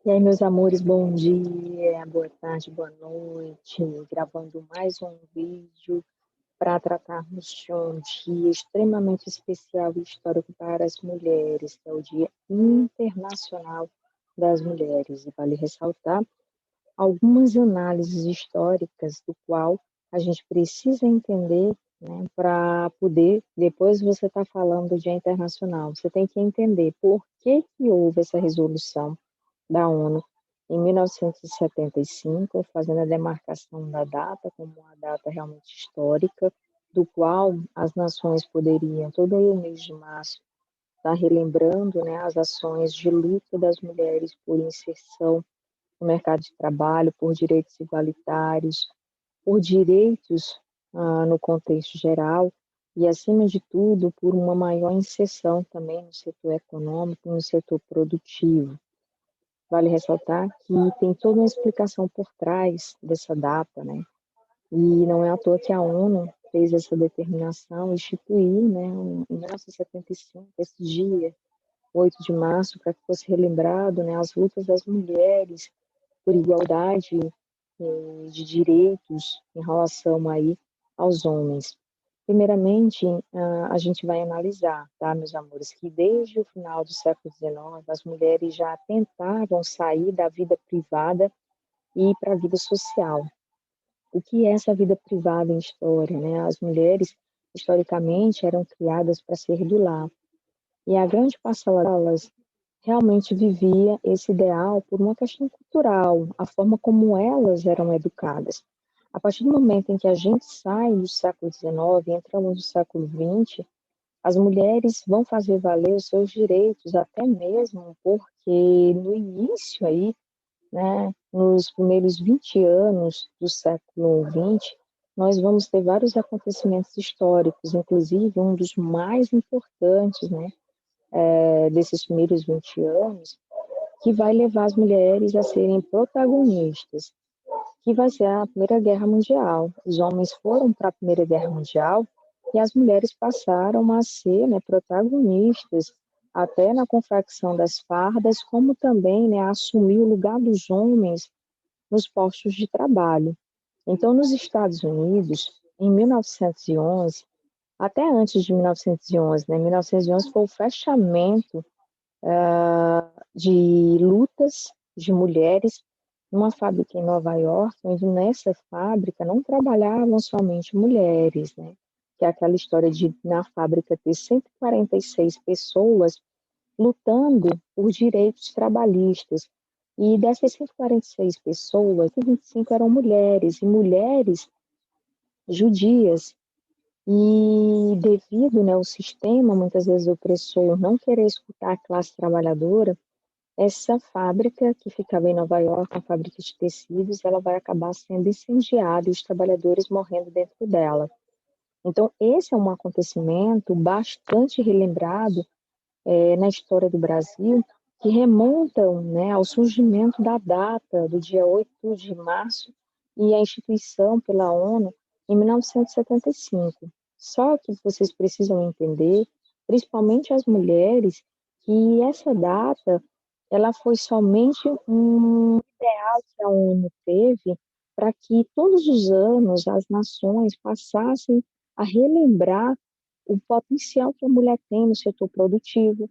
E aí, meus amores, bom dia, boa tarde, boa noite. Gravando mais um vídeo para tratarmos de um dia extremamente especial e histórico para as mulheres, que é o Dia Internacional das Mulheres. E vale ressaltar algumas análises históricas do qual a gente precisa entender, né, para poder, depois você está falando do Dia Internacional, você tem que entender por que que houve essa resolução da ONU em 1975, fazendo a demarcação da data como uma data realmente histórica, do qual as nações poderiam, todo o mês de março, estar relembrando, né, as ações de luta das mulheres por inserção no mercado de trabalho, por direitos igualitários, por direitos no contexto geral e, acima de tudo, por uma maior inserção também no setor econômico, no setor produtivo. Vale ressaltar que tem toda uma explicação por trás dessa data, né? E não é à toa que a ONU fez essa determinação, instituir, né, em 1975, esse dia, 8 de março, para que fosse relembrado, né, as lutas das mulheres por igualdade de direitos em relação aí aos homens. Primeiramente, a gente vai analisar, tá, meus amores, que desde o final do século XIX, as mulheres já tentavam sair da vida privada e ir para a vida social. O que é essa vida privada em história, né? As mulheres, historicamente, eram criadas para ser do lar. E a grande parcela delas realmente vivia esse ideal por uma questão cultural, a forma como elas eram educadas. A partir do momento em que a gente sai do século XIX e entramos no século XX, as mulheres vão fazer valer os seus direitos, até mesmo porque no início aí, né, nos primeiros 20 anos do século XX, nós vamos ter vários acontecimentos históricos, inclusive um dos mais importantes, né, desses primeiros 20 anos, que vai levar as mulheres a serem protagonistas, que vai ser a Primeira Guerra Mundial. Os homens foram para a Primeira Guerra Mundial e as mulheres passaram a ser, né, protagonistas, até na confecção das fardas, como também, né, a assumir o lugar dos homens nos postos de trabalho. Então, nos Estados Unidos, em 1911, até antes de 1911, né, 1911 foi o fechamento de lutas de mulheres numa fábrica em Nova York, onde nessa fábrica não trabalhavam somente mulheres, né? Que é aquela história de na fábrica ter 146 pessoas lutando por direitos trabalhistas. E dessas 146 pessoas, 25 eram mulheres, e mulheres judias. E devido, né, ao sistema, muitas vezes opressor, não querer escutar a classe trabalhadora, essa fábrica que ficava em Nova York, uma fábrica de tecidos, ela vai acabar sendo incendiada e os trabalhadores morrendo dentro dela. Então, esse é um acontecimento bastante relembrado na história do Brasil, que remontam, né, ao surgimento da data do dia 8 de março e a instituição pela ONU em 1975. Só que vocês precisam entender, principalmente as mulheres, que essa data ela foi somente um ideal que a ONU teve para que todos os anos as nações passassem a relembrar o potencial que a mulher tem no setor produtivo,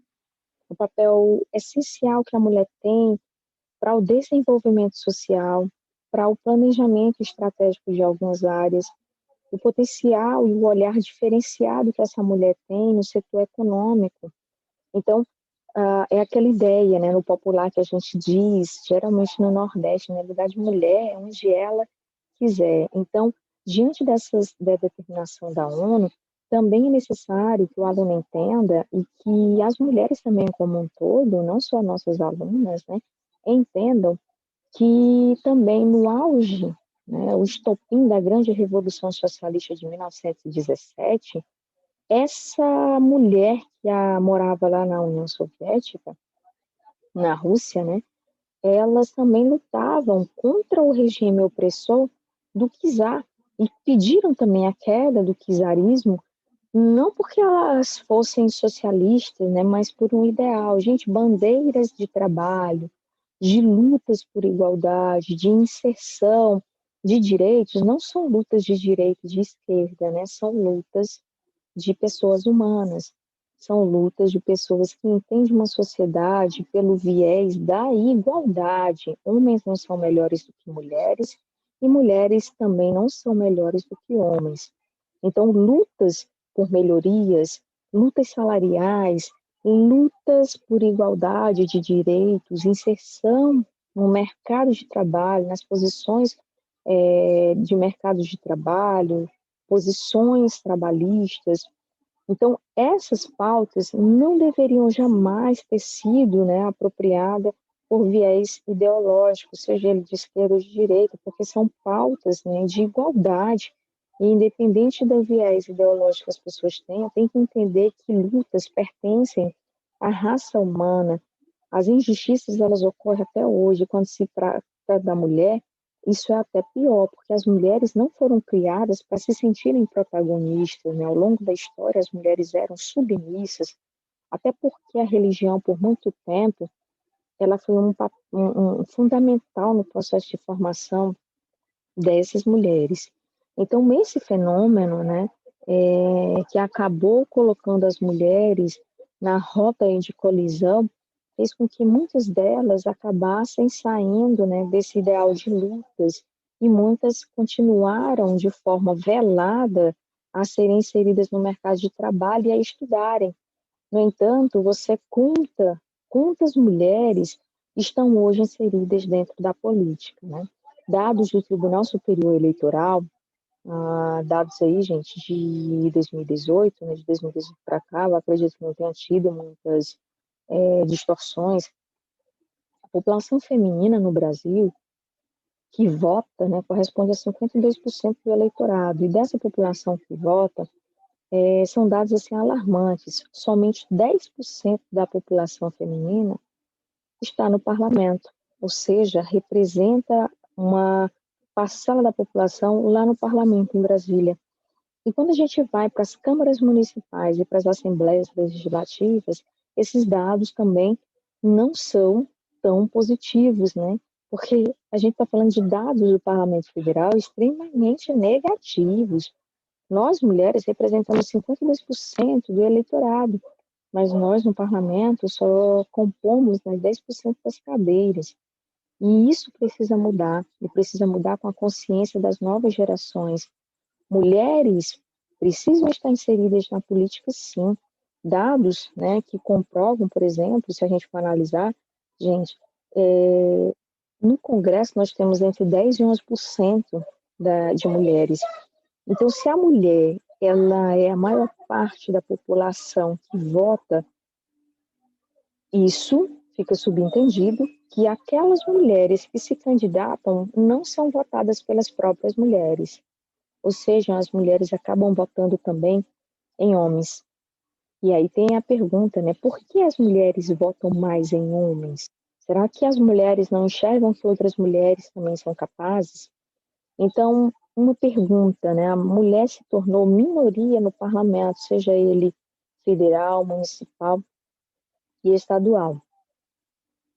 o papel essencial que a mulher tem para o desenvolvimento social, para o planejamento estratégico de algumas áreas, o potencial e o olhar diferenciado que essa mulher tem no setor econômico. Então, é aquela ideia, né, no popular que a gente diz, geralmente no Nordeste, né, lugar de mulher é onde ela quiser. Então, diante da determinação da ONU, também é necessário que o aluno entenda e que as mulheres também como um todo, não só nossas alunas, né, entendam que também no auge, né, o estopim da grande Revolução Socialista de 1917, essa mulher que morava lá na União Soviética, na Rússia, né, elas também lutavam contra o regime opressor do czar e pediram também a queda do czarismo, não porque elas fossem socialistas, né, mas por um ideal. Gente, bandeiras de trabalho, de lutas por igualdade, de inserção de direitos, não são lutas de direita e de esquerda, né? São lutas de pessoas humanas, são lutas de pessoas que entendem uma sociedade pelo viés da igualdade. Homens não são melhores do que mulheres e mulheres também não são melhores do que homens. Então, lutas por melhorias, lutas salariais, lutas por igualdade de direitos, inserção no mercado de trabalho, nas posições de mercado de trabalho, posições trabalhistas. Então, essas pautas não deveriam jamais ter sido, né, apropriadas por viés ideológico, seja ele de esquerda ou de direita, porque são pautas, né, de igualdade. E independente do viés ideológico que as pessoas tenham, tem que entender que lutas pertencem à raça humana. As injustiças, elas ocorrem até hoje. Quando se trata da mulher, isso é até pior, porque as mulheres não foram criadas para se sentirem protagonistas, né? Ao longo da história, as mulheres eram submissas, até porque a religião, por muito tempo, ela foi um fundamental no processo de formação dessas mulheres. Então, esse fenômeno, né, que acabou colocando as mulheres na rota de colisão, fez com que muitas delas acabassem saindo, né, desse ideal de lutas, e muitas continuaram de forma velada a serem inseridas no mercado de trabalho e a estudarem. No entanto, você conta quantas mulheres estão hoje inseridas dentro da política, né? Dados do Tribunal Superior Eleitoral, dados aí, gente, de 2018, né, de 2018 para cá, eu acredito que não tenha tido muitas distorções. A população feminina no Brasil que vota, né, corresponde a 52% do eleitorado, e dessa população que vota, são dados assim alarmantes. Somente 10% da população feminina está no parlamento, ou seja, representa uma parcela da população lá no parlamento, em Brasília. E quando a gente vai para as câmaras municipais e para as assembleias legislativas, esses dados também não são tão positivos, né? Porque a gente está falando de dados do Parlamento Federal extremamente negativos. Nós, mulheres, representamos 52% do eleitorado, mas nós, no parlamento, só compomos, né, 10% das cadeiras. E isso precisa mudar, e precisa mudar com a consciência das novas gerações. Mulheres precisam estar inseridas na política, sim. Dados, né, que comprovam, por exemplo, se a gente for analisar, gente, no Congresso nós temos entre 10% e 11% de mulheres. Então, se a mulher ela é a maior parte da população que vota, isso fica subentendido que aquelas mulheres que se candidatam não são votadas pelas próprias mulheres. Ou seja, as mulheres acabam votando também em homens. E aí tem a pergunta, né? Por que as mulheres votam mais em homens? Será que as mulheres não enxergam que outras mulheres também são capazes? Então, uma pergunta, né? A mulher se tornou minoria no parlamento, seja ele federal, municipal e estadual.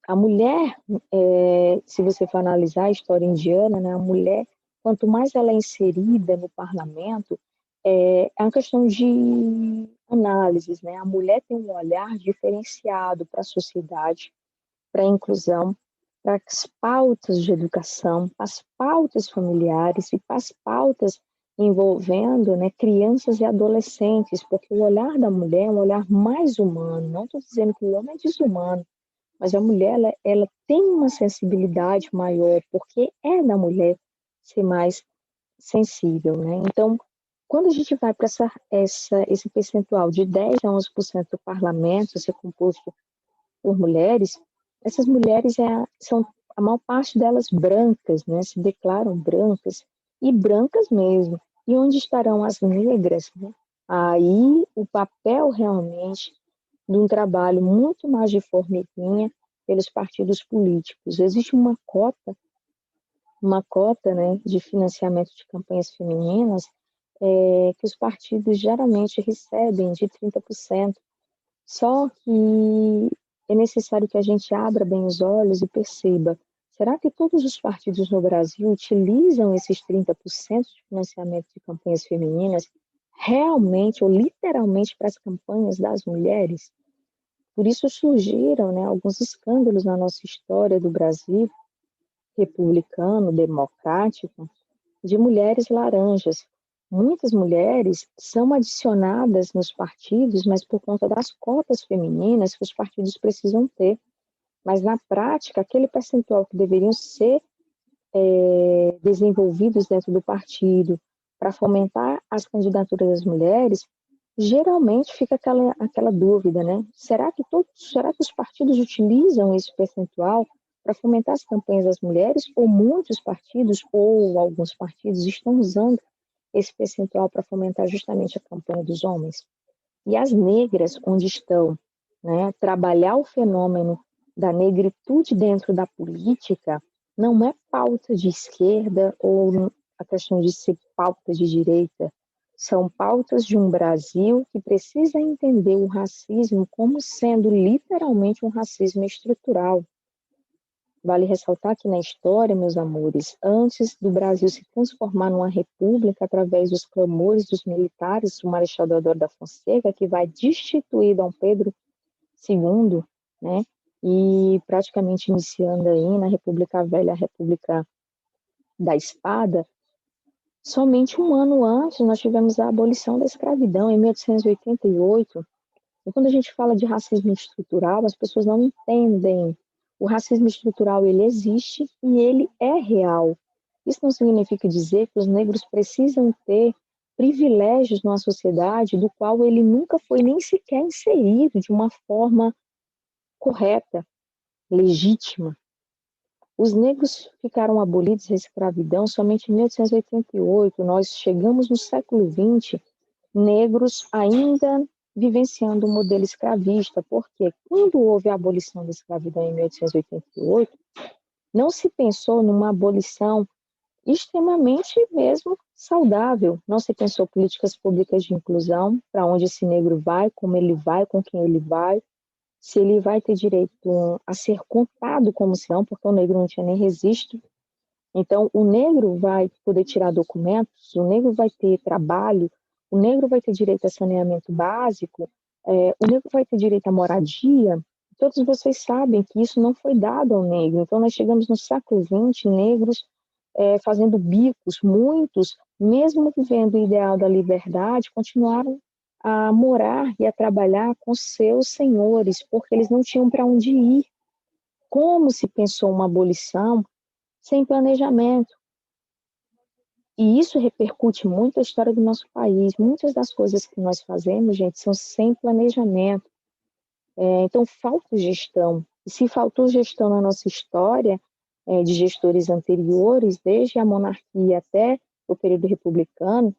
A mulher, se você for analisar a história indiana, né? A mulher, quanto mais ela é inserida no parlamento, é uma questão de análises, né? A mulher tem um olhar diferenciado para a sociedade, para a inclusão, para as pautas de educação, para as pautas familiares e para as pautas envolvendo, né, crianças e adolescentes, porque o olhar da mulher é um olhar mais humano. Não estou dizendo que o homem é desumano, mas a mulher ela tem uma sensibilidade maior, porque é da mulher ser mais sensível, né? Então, quando a gente vai para esse percentual de 10 a 11% do parlamento ser composto por mulheres, essas mulheres são a maior parte delas brancas, né? Se declaram brancas, e brancas mesmo. E onde estarão as negras, né? Aí o papel realmente de um trabalho muito mais de formiguinha pelos partidos políticos. Existe uma cota, né, de financiamento de campanhas femininas que os partidos geralmente recebem de 30%. Só que é necessário que a gente abra bem os olhos e perceba, será que todos os partidos no Brasil utilizam esses 30% de financiamento de campanhas femininas realmente ou literalmente para as campanhas das mulheres? Por isso surgiram, né, alguns escândalos na nossa história do Brasil, republicano, democrático, de mulheres laranjas. Muitas mulheres são adicionadas nos partidos, mas por conta das cotas femininas que os partidos precisam ter. Mas, na prática, aquele percentual que deveriam ser desenvolvidos dentro do partido para fomentar as candidaturas das mulheres, geralmente fica aquela dúvida, né? Será que os partidos utilizam esse percentual para fomentar as campanhas das mulheres, ou muitos partidos, ou alguns partidos, estão usando esse percentual para fomentar justamente a campanha dos homens? E as negras, onde estão, né, trabalhar o fenômeno da negritude dentro da política, não é pauta de esquerda ou a questão de ser pauta de direita. São pautas de um Brasil que precisa entender o racismo como sendo literalmente um racismo estrutural. Vale ressaltar que na história, meus amores, antes do Brasil se transformar numa república através dos clamores dos militares do Marechal Deodoro da Fonseca, que vai destituir Dom Pedro II, né, e praticamente iniciando aí na República Velha, a República da Espada, somente um ano antes nós tivemos a abolição da escravidão, em 1888. E quando a gente fala de racismo estrutural, as pessoas não entendem. O racismo estrutural, ele existe e ele é real. Isso não significa dizer que os negros precisam ter privilégios numa sociedade do qual ele nunca foi nem sequer inserido de uma forma correta, legítima. Os negros ficaram abolidos da escravidão somente em 1888. Nós chegamos no século XX, negros ainda vivenciando o modelo escravista, porque quando houve a abolição da escravidão em 1888, não se pensou numa abolição extremamente mesmo saudável, não se pensou políticas públicas de inclusão, para onde esse negro vai, como ele vai, com quem ele vai, se ele vai ter direito a ser contado como cidadão, porque o negro não tinha nem registro. Então, o negro vai poder tirar documentos, o negro vai ter trabalho, o negro vai ter direito a saneamento básico, o negro vai ter direito à moradia. Todos vocês sabem que isso não foi dado ao negro. Então, nós chegamos no século XX, negros fazendo bicos, muitos, mesmo vivendo o ideal da liberdade, continuaram a morar e a trabalhar com seus senhores, porque eles não tinham para onde ir. Como se pensou uma abolição sem planejamento? E isso repercute muito a história do nosso país. Muitas das coisas que nós fazemos, gente, são sem planejamento. Então, falta gestão. E se faltou gestão na nossa história, de gestores anteriores, desde a monarquia até o período republicano,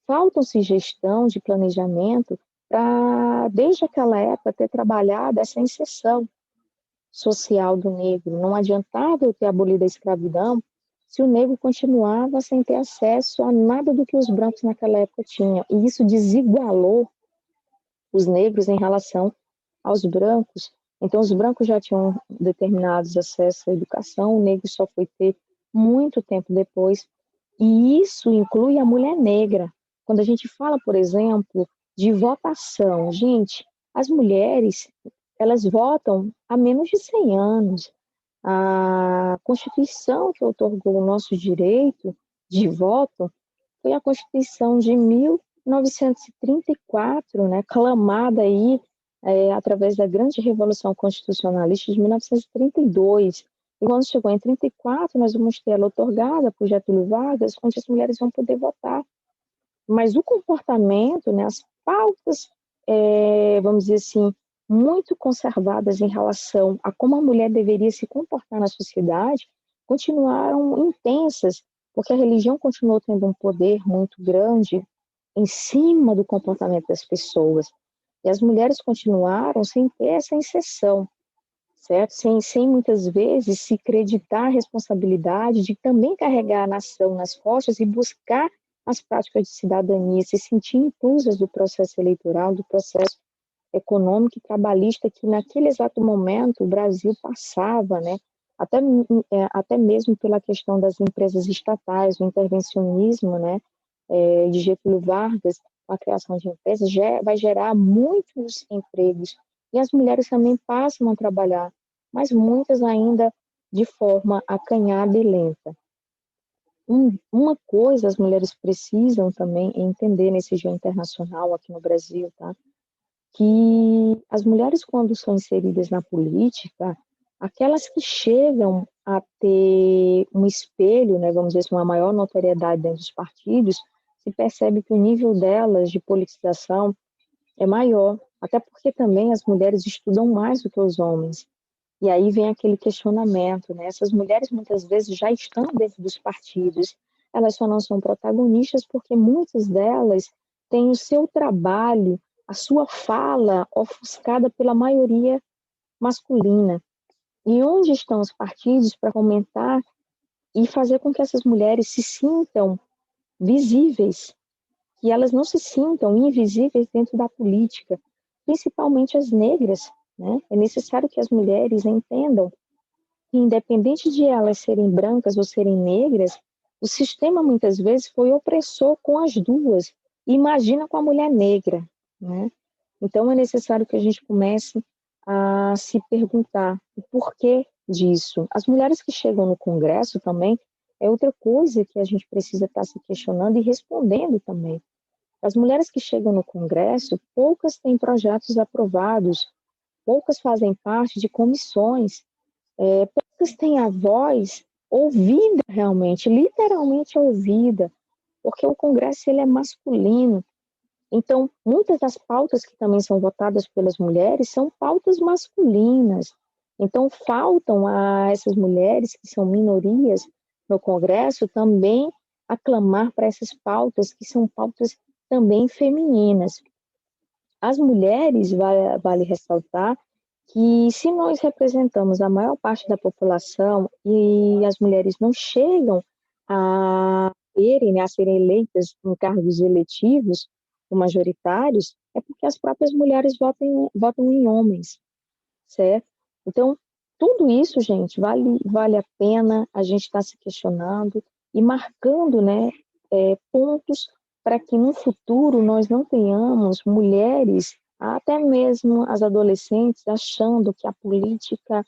faltam-se gestão de planejamento para, desde aquela época, ter trabalhado essa inserção social do negro. Não adiantava eu ter abolido a escravidão se o negro continuava sem ter acesso a nada do que os brancos naquela época tinham. E isso desigualou os negros em relação aos brancos. Então, os brancos já tinham determinados acessos à educação, o negro só foi ter muito tempo depois. E isso inclui a mulher negra. Quando a gente fala, por exemplo, de votação, gente, as mulheres, elas votam há menos de 100 anos. A Constituição que otorgou o nosso direito de voto foi a Constituição de 1934, né, clamada aí através da grande Revolução Constitucionalista de 1932. E quando chegou em 34, nós vamos ter ela otorgada por Getúlio Vargas, onde as mulheres vão poder votar. Mas o comportamento, né, as pautas, vamos dizer assim, muito conservadas em relação a como a mulher deveria se comportar na sociedade, continuaram intensas, porque a religião continuou tendo um poder muito grande em cima do comportamento das pessoas. E as mulheres continuaram sem ter essa inserção, certo? Sem muitas vezes se acreditar a responsabilidade de também carregar a nação nas costas e buscar as práticas de cidadania, se sentir inclusas do processo eleitoral, do processo econômica e trabalhista que naquele exato momento o Brasil passava, né? Até, até mesmo pela questão das empresas estatais, o intervencionismo, né? De Getúlio Vargas, com a criação de empresas, vai gerar muitos empregos. E as mulheres também passam a trabalhar, mas muitas ainda de forma acanhada e lenta. Uma coisa as mulheres precisam também entender nesse Dia Internacional aqui no Brasil, tá? Que as mulheres, quando são inseridas na política, aquelas que chegam a ter um espelho, né, vamos dizer assim, uma maior notoriedade dentro dos partidos, se percebe que o nível delas de politização é maior, até porque também as mulheres estudam mais do que os homens. E aí vem aquele questionamento, né? Essas mulheres muitas vezes já estão dentro dos partidos, elas só não são protagonistas porque muitas delas têm o seu trabalho, a sua fala ofuscada pela maioria masculina. E onde estão os partidos para fomentar e fazer com que essas mulheres se sintam visíveis, que elas não se sintam invisíveis dentro da política, principalmente as negras, né? É necessário que as mulheres entendam que, independente de elas serem brancas ou serem negras, o sistema muitas vezes foi opressor com as duas. Imagina com a mulher negra, né? Então é necessário que a gente comece a se perguntar o porquê disso. As mulheres que chegam no Congresso também é outra coisa que a gente precisa estar se questionando e respondendo também. As mulheres que chegam no Congresso, poucas têm projetos aprovados, poucas fazem parte de comissões, poucas têm a voz ouvida realmente, literalmente ouvida, porque o Congresso ele é masculino. Então, muitas das pautas que também são votadas pelas mulheres são pautas masculinas. Então, faltam a essas mulheres, que são minorias no Congresso, também aclamar para essas pautas, que são pautas também femininas. As mulheres, vale ressaltar, que se nós representamos a maior parte da população e as mulheres não chegam a terem, né, a serem eleitas em cargos eletivos ou majoritários, é porque as próprias mulheres votam em homens, certo? Então, tudo isso, gente, vale a pena a gente estar se questionando e marcando, né, pontos para que no futuro nós não tenhamos mulheres, até mesmo as adolescentes, achando que a política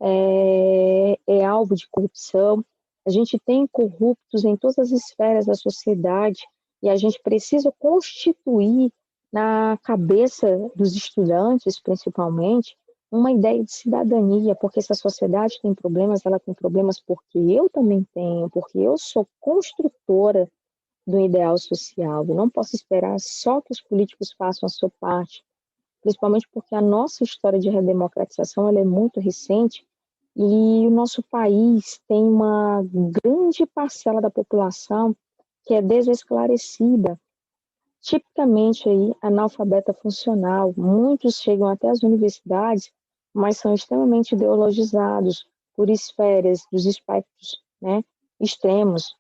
é alvo de corrupção. A gente tem corruptos em todas as esferas da sociedade e a gente precisa constituir na cabeça dos estudantes, principalmente, uma ideia de cidadania, porque se a sociedade tem problemas, ela tem problemas porque eu também tenho, porque eu sou construtora do ideal social. Eu não posso esperar só que os políticos façam a sua parte, principalmente porque a nossa história de redemocratização ela é muito recente e o nosso país tem uma grande parcela da população que é desesclarecida, tipicamente aí analfabeta funcional. Muitos chegam até as universidades, mas são extremamente ideologizados por esferas dos espectros, né, extremos,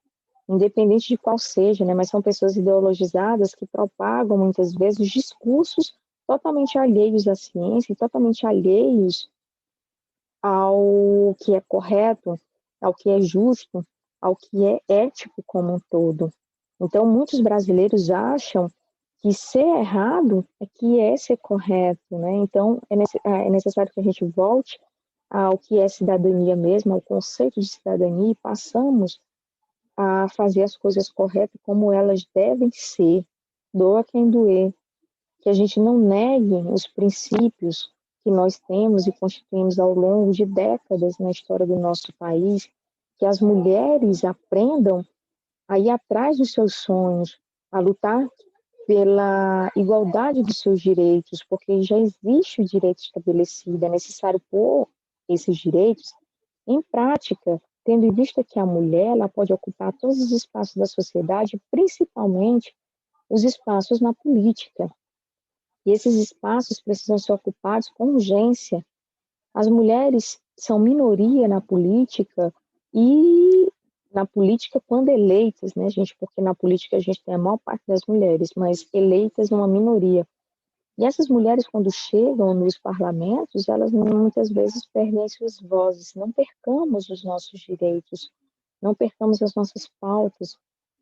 independente de qual seja, né, mas são pessoas ideologizadas que propagam muitas vezes discursos totalmente alheios à ciência e totalmente alheios ao que é correto, ao que é justo, ao que é ético como um todo. Então, muitos brasileiros acham que ser errado é que é ser correto, né? Então, é necessário que a gente volte ao que é cidadania mesmo, ao conceito de cidadania, e passamos a fazer as coisas corretas como elas devem ser, doa quem doer, que a gente não negue os princípios que nós temos e constituímos ao longo de décadas na história do nosso país, que as mulheres aprendam a ir atrás dos seus sonhos, a lutar pela igualdade dos seus direitos, porque já existe o direito estabelecido, é necessário pôr esses direitos em prática, tendo em vista que a mulher ela pode ocupar todos os espaços da sociedade, principalmente os espaços na política. E esses espaços precisam ser ocupados com urgência. As mulheres são minoria na política e na política quando eleitas, né, gente? Porque na política a gente tem a maior parte das mulheres, mas eleitas uma minoria. E essas mulheres, quando chegam nos parlamentos, elas muitas vezes perdem as suas vozes. Não percamos os nossos direitos, não percamos as nossas pautas,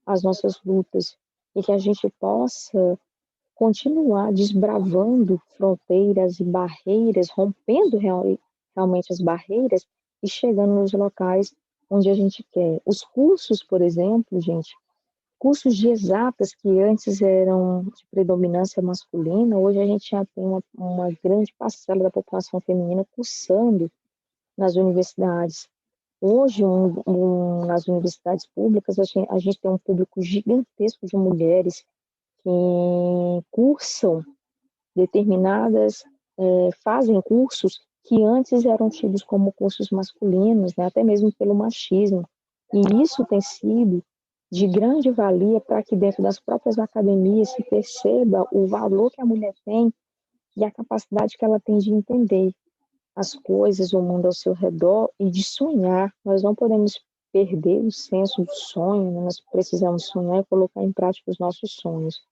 as nossas lutas, e que a gente possa continuar desbravando fronteiras e barreiras, rompendo realmente as barreiras e chegando nos locais onde a gente quer. Os cursos, por exemplo, gente, cursos de exatas que antes eram de predominância masculina, hoje a gente já tem uma grande parcela da população feminina cursando nas universidades. Hoje, nas universidades públicas, a gente tem um público gigantesco de mulheres que cursam determinadas, fazem cursos que antes eram tidos como cursos masculinos, né, até mesmo pelo machismo. E isso tem sido de grande valia para que dentro das próprias academias se perceba o valor que a mulher tem e a capacidade que ela tem de entender as coisas, o mundo ao seu redor e de sonhar. Nós não podemos perder o senso do sonho, né? Nós precisamos sonhar e colocar em prática os nossos sonhos.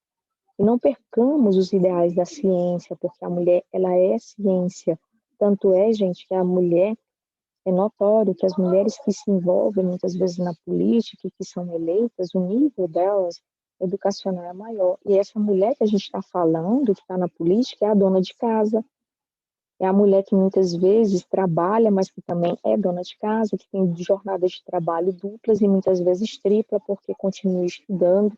E não percamos os ideais da ciência, porque a mulher, ela é ciência. Tanto é, gente, que a mulher, é notório que as mulheres que se envolvem muitas vezes na política e que são eleitas, o nível delas educacional é maior. E essa mulher que a gente está falando, que está na política, é a dona de casa, é a mulher que muitas vezes trabalha, mas que também é dona de casa, que tem jornadas de trabalho duplas e muitas vezes tripla, porque continua estudando,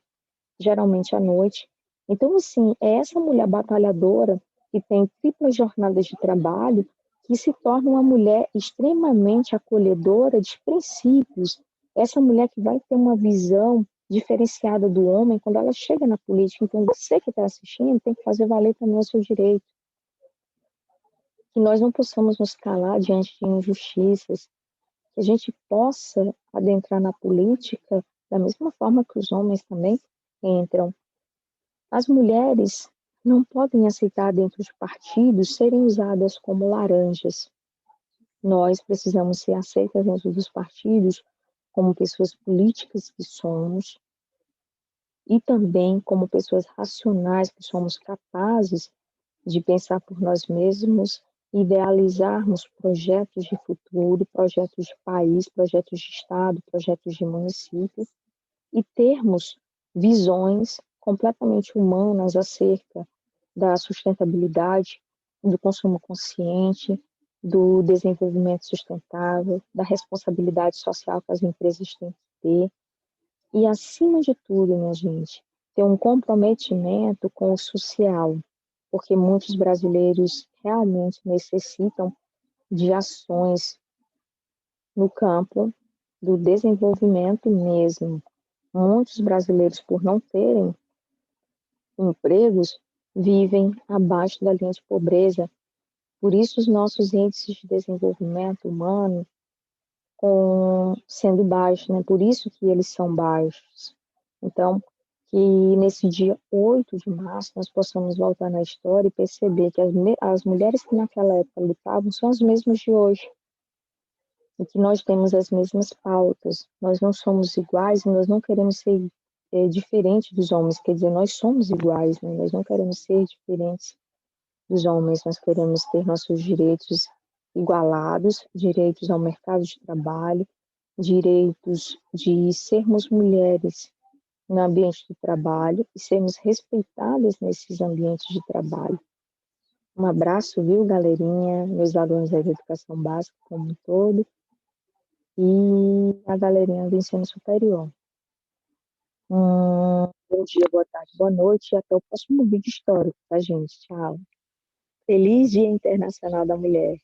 geralmente à noite. Então, assim, é essa mulher batalhadora que tem triplas jornadas de trabalho que se torna uma mulher extremamente acolhedora de princípios. Essa mulher que vai ter uma visão diferenciada do homem quando ela chega na política. Então, você que está assistindo tem que fazer valer também o seu direito. Que nós não possamos nos calar diante de injustiças, que a gente possa adentrar na política da mesma forma que os homens também entram. As mulheres não podem aceitar dentro de partidos serem usadas como laranjas. Nós precisamos ser aceitas dentro dos partidos como pessoas políticas que somos e também como pessoas racionais que somos capazes de pensar por nós mesmos, idealizarmos projetos de futuro, projetos de país, projetos de Estado, projetos de município e termos visões completamente humanas acerca da sustentabilidade, do consumo consciente, do desenvolvimento sustentável, da responsabilidade social que as empresas têm que ter e, acima de tudo, minha gente, ter um comprometimento com o social, porque muitos brasileiros realmente necessitam de ações no campo do desenvolvimento mesmo. Muitos brasileiros, por não terem empregos, vivem abaixo da linha de pobreza. Por isso, os nossos índices de desenvolvimento humano sendo baixos, né? Por isso que eles são baixos. Então, que nesse dia 8 de março nós possamos voltar na história e perceber que as mulheres que naquela época lutavam são as mesmas de hoje. E que nós temos as mesmas pautas. Nós não somos iguais e nós não queremos ser diferentes dos homens. Quer dizer, nós somos iguais, né? Nós não queremos ser diferentes dos homens. Nós queremos ter nossos direitos igualados, direitos ao mercado de trabalho, direitos de sermos mulheres no ambiente de trabalho e sermos respeitadas nesses ambientes de trabalho. Um abraço, viu, galerinha, meus alunos da educação básica como um todo e a galerinha do ensino superior. Bom dia, boa tarde, boa noite e até o próximo vídeo histórico, tá, gente? Tchau. Feliz Dia Internacional da Mulher.